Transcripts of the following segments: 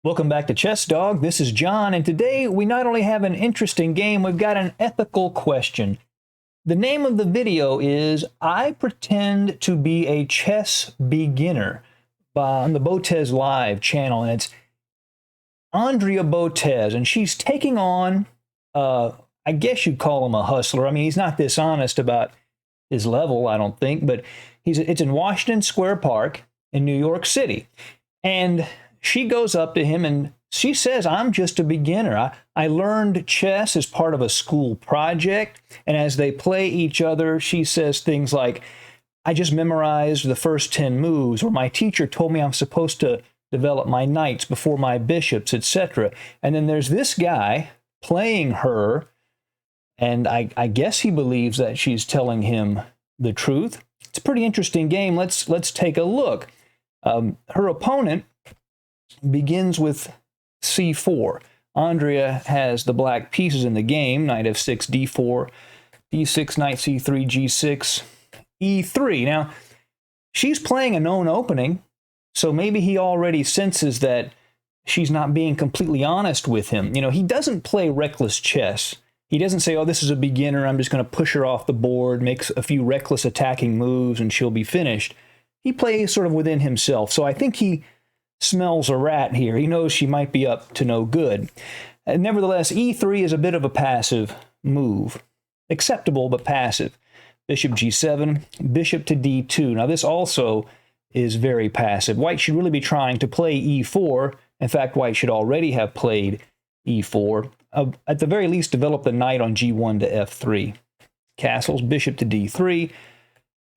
Welcome back to Chess Dog. This is John, and today we not only have an interesting game, we've got an ethical question. The name of the video is I Pretend to Be a Chess Beginner on the Botez Live channel, and it's Andrea Botez, and she's taking on, I guess you'd call him a hustler. I mean, he's not dishonest about his level, I don't think, but it's in Washington Square Park in New York City, and she goes up to him and she says, I'm just a beginner. I learned chess as part of a school project. And as they play each other, she says things like, I just memorized the first 10 moves, or my teacher told me I'm supposed to develop my knights before my bishops, etc. And then there's this guy playing her, and I guess he believes that she's telling him the truth. It's a pretty interesting game. Let's take a look. Her opponent begins with c4. Andrea has the black pieces in the game, knight f6, d4, d6, knight c3, g6, e3. Now, she's playing a known opening, so maybe he already senses that she's not being completely honest with him. You know, he doesn't play reckless chess. He doesn't say, oh, this is a beginner, I'm just going to push her off the board, makes a few reckless attacking moves, and she'll be finished. He plays sort of within himself, so I think he smells a rat here. He knows she might be up to no good. Nevertheless, e3 is a bit of a passive move. Acceptable, but passive. Bishop g7, bishop to d2. Now, this also is very passive. White should really be trying to play e4. In fact, white should already have played e4. At the very least, develop the knight on g1 to f3. Castles, bishop to d3,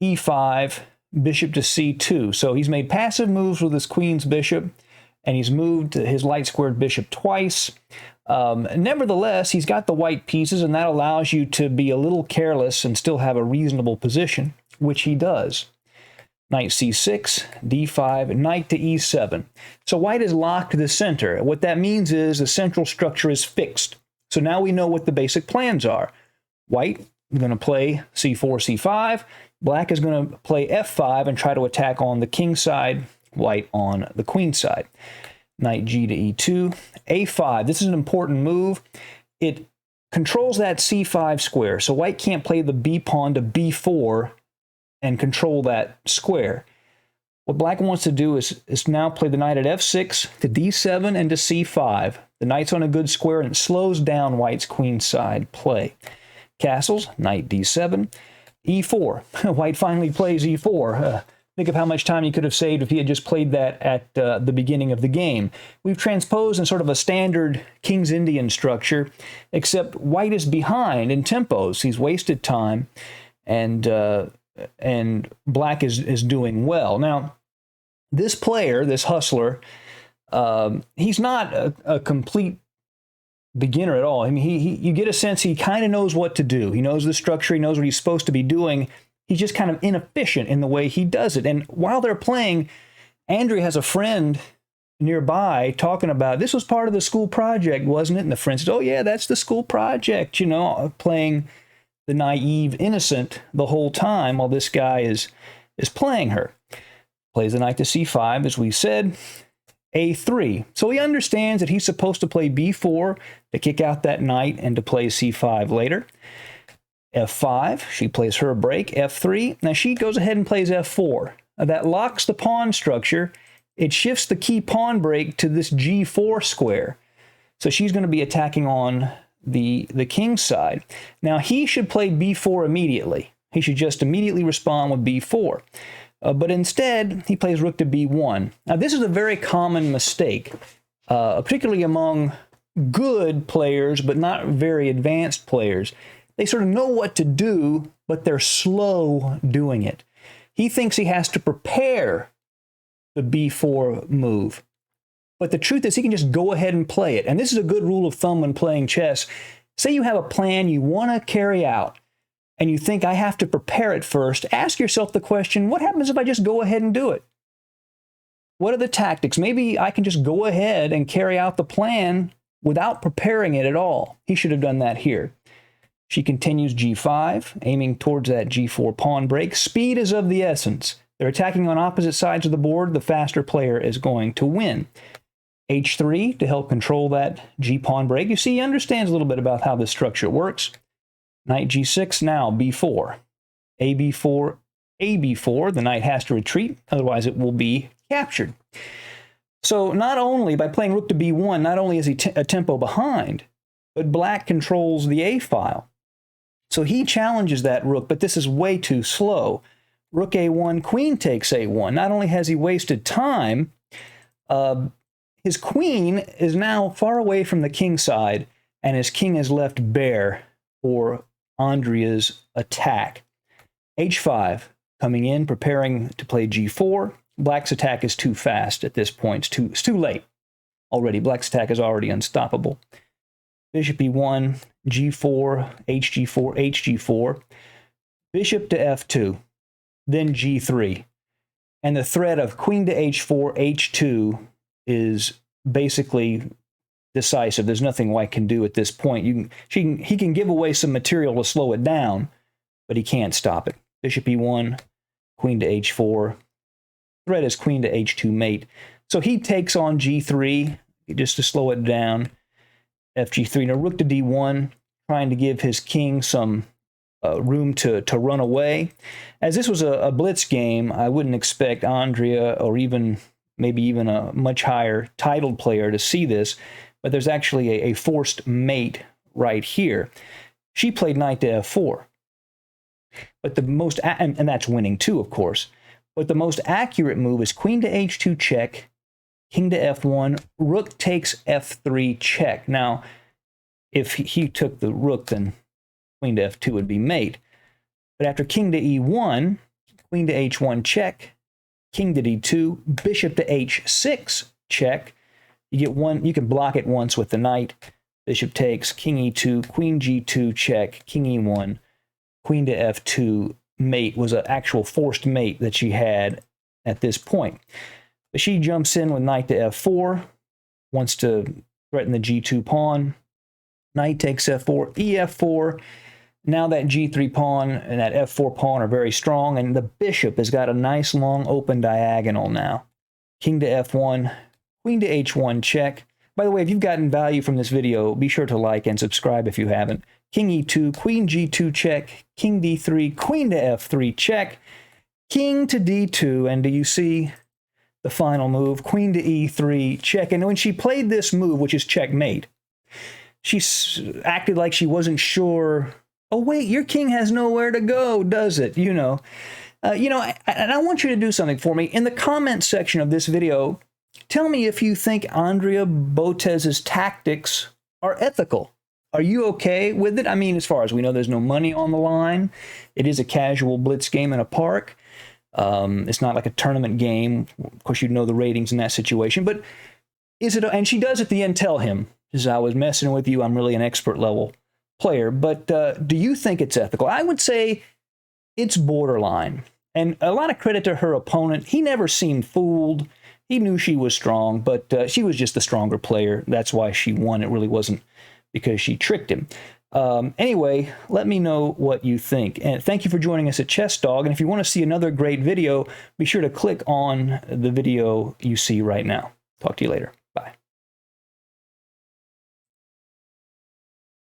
e5, bishop to c2. So he's made passive moves with his queen's bishop, and he's moved his light-squared bishop twice. Nevertheless, he's got the white pieces, and that allows you to be a little careless and still have a reasonable position, which he does. Knight c6, d5, knight to e7. So white is locked to the center. What that means is the central structure is fixed. So now we know what the basic plans are. White is going to play c4, c5. Black is going to play f5 and try to attack on the king side, white on the queen side. Knight g to e2, a5. This is an important move. It controls that c5 square, so white can't play the b pawn to b4 and control that square. What black wants to do is now play the knight at f6 to d7 and to c5. The knight's on a good square, and it slows down white's queen side play. Castles, knight d7, e4. White finally plays e4. Think of how much time he could have saved if he had just played that at the beginning of the game. We've transposed in sort of a standard King's Indian structure, except white is behind in tempos. He's wasted time, and black is doing well. Now, this player, this hustler, he's not a complete beginner at all. I mean, you get a sense he kind of knows what to do. He knows the structure. He knows what he's supposed to be doing. He's just kind of inefficient in the way he does it. And while they're playing, Andrea has a friend nearby talking about, this was part of the school project, wasn't it? And the friend says, oh, yeah, that's the school project, you know, playing the naive innocent the whole time while this guy is playing her. Plays the knight to c5, as we said. a3. So he understands that he's supposed to play b4 to kick out that knight and to play c5 later. f5, she plays her break. f3, now she goes ahead and plays f4. Now that locks the pawn structure. It shifts the key pawn break to this g4 square. So she's going to be attacking on the king's side. Now he should play b4 immediately. He should just immediately respond with b4. But instead, he plays rook to b1. Now, this is a very common mistake, particularly among good players, but not very advanced players. They sort of know what to do, but they're slow doing it. He thinks he has to prepare the b4 move. But the truth is, he can just go ahead and play it. And this is a good rule of thumb when playing chess. Say you have a plan you want to carry out, and you think, I have to prepare it first. Ask yourself the question, what happens if I just go ahead and do it? What are the tactics? Maybe I can just go ahead and carry out the plan without preparing it at all. He should have done that here. She continues g5, aiming towards that g4 pawn break. Speed is of the essence. They're attacking on opposite sides of the board. The faster player is going to win. h3 to help control that g-pawn break. You see, he understands a little bit about how this structure works. Knight g6, now b4. ab4, ab4. The knight has to retreat, otherwise it will be captured. So not only, by playing rook to b1, not only is he a tempo behind, but black controls the a file. So he challenges that rook, but this is way too slow. Rook a1, queen takes a1. Not only has he wasted time, his queen is now far away from the king side, and his king is left bare for Andrea's attack. h5, coming in, preparing to play g4. Black's attack is too fast at this point. It's too late already. Black's attack is already unstoppable. Bishop e1, g4, hg4, hg4. Bishop to f2, then g3. And the threat of queen to h4, h2 is basically decisive. There's nothing White can do at this point. He can give away some material to slow it down, but he can't stop it. Bishop e1, queen to h4. Threat is queen to h2 mate. So he takes on g3 just to slow it down. fg3. Now rook to d1, trying to give his king some room to run away. As this was a blitz game, I wouldn't expect Andrea, or maybe even a much higher titled player, to see this, but there's actually a forced mate right here. She played knight to f4. But the most, and that's winning too, of course. But the most accurate move is queen to h2 check, king to f1, rook takes f3 check. Now, if he took the rook, then queen to f2 would be mate. But after king to e1, queen to h1 check, king to d2, bishop to h6 check. You get one, you can block it once with the knight. Bishop takes, king e2, queen g2 check, king e1, queen to f2 mate was an actual forced mate that she had at this point. But she jumps in with knight to f4, wants to threaten the g2 pawn. Knight takes f4, ef4. Now that g3 pawn and that f4 pawn are very strong, and the bishop has got a nice long open diagonal now. King to f1, queen to h1 check. By the way, if you've gotten value from this video, be sure to like and subscribe if you haven't. King e2, queen g2 check, king d3, queen to f3 check, king to d2, and do you see the final move? Queen to e3 check. And when she played this move, which is checkmate, she acted like she wasn't sure. Oh, wait, your king has nowhere to go, does it? And I want you to do something for me. In the comments section of this video, tell me if you think Andrea Botez's tactics are ethical. Are you okay with it? I mean, as far as we know, there's no money on the line. It is a casual blitz game in a park. It's not like a tournament game. Of course, you'd know the ratings in that situation. But is it? And she does at the end tell him, as I was messing with you, I'm really an expert level player. But do you think it's ethical? I would say it's borderline. And a lot of credit to her opponent. He never seemed fooled. He knew she was strong, but she was just the stronger player. That's why she won. It really wasn't because she tricked him. Anyway, let me know what you think. And thank you for joining us at Chess Dog. And if you want to see another great video, be sure to click on the video you see right now. Talk to you later.